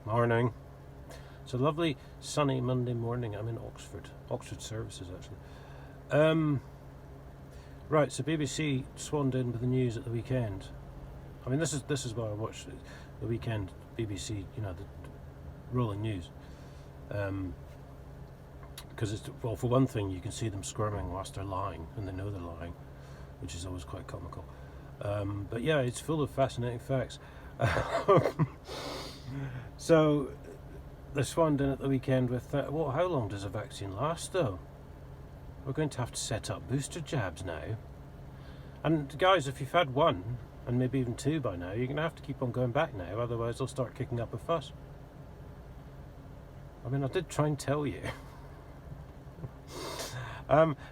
Morning. It's a lovely sunny Monday morning. I'm in Oxford Services actually. Right, so BBC swanned in with the news at the weekend. I mean, this is why I watched the weekend BBC. The rolling news. Because it's, well, for one thing, you can see them squirming whilst they're lying, and they know they're lying, which is always quite comical. But yeah, it's full of fascinating facts. So they swanned in at the weekend with well, how long does a vaccine last though? We're going to have to set up booster jabs now. And guys, if you've had one and maybe even two by now, you're going to have to keep on going back now, otherwise they'll start kicking up a fuss. I mean, I did try and tell you.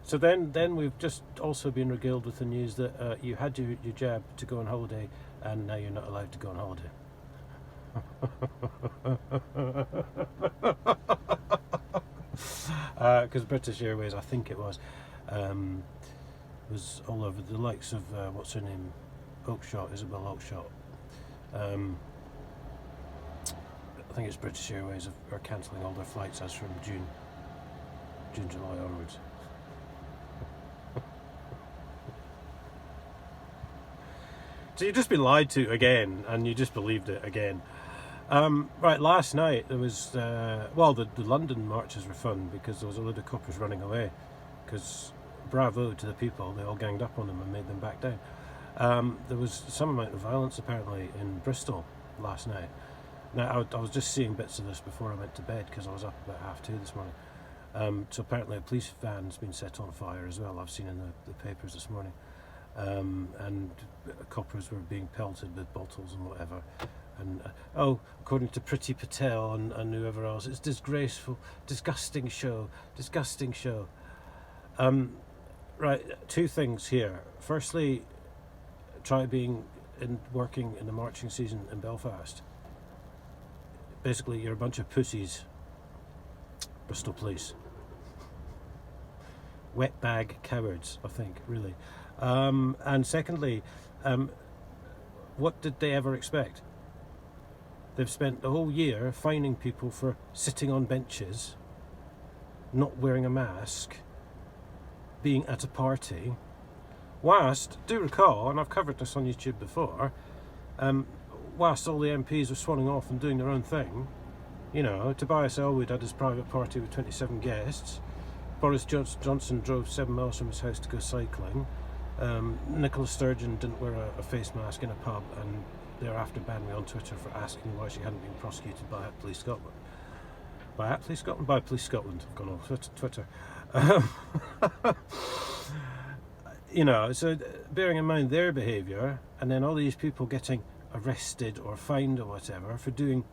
So then we've just also been regaled with the news that you had your jab to go on holiday, and now you're not allowed to go on holiday. Because British Airways, I think it was all over, the likes of what's her name, Isabel Oakeshott. I think it's British Airways are cancelling all their flights as from June, July onwards. So you've just been lied to again, and you just believed it again. Right, last night there was, the London marches were fun because there was a load of coppers running away, because bravo to the people, they all ganged up on them and made them back down. There was some amount of violence apparently in Bristol last night. Now, I was just seeing bits of this before I went to bed because I was up about 2:30 this morning. So apparently a police van's been set on fire as well, I've seen in the papers this morning. And coppers were being pelted with bottles and whatever. And according to Priti Patel and whoever else, it's disgraceful, disgusting show. Right, two things here. Firstly, try working in the marching season in Belfast. Basically, you're a bunch of pussies. Bristol Police. Wetbag cowards, I think, really. And secondly, what did they ever expect? They've spent the whole year fining people for sitting on benches, not wearing a mask, being at a party, whilst, do recall, and I've covered this on YouTube before, whilst all the MPs were swanning off and doing their own thing, Tobias Elwood had his private party with 27 guests, Boris Johnson drove 7 miles from his house to go cycling, Nicola Sturgeon didn't wear a face mask in a pub, and thereafter banned me on Twitter for asking why she hadn't been prosecuted by Police Scotland. By Police Scotland? By Police Scotland. I've gone off Twitter. So bearing in mind their behaviour, and then all these people getting arrested or fined or whatever for doing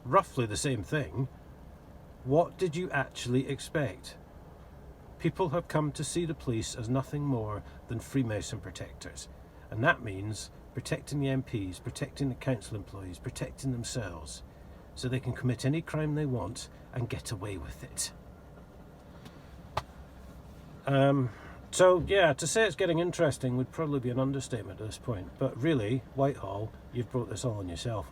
roughly the same thing, what did you actually expect? People have come to see the police as nothing more than Freemason protectors, and that means protecting the MPs, protecting the council employees, protecting themselves, so they can commit any crime they want and get away with it. So yeah, to say it's getting interesting would probably be an understatement at this point, but really, Whitehall, you've brought this all on yourself.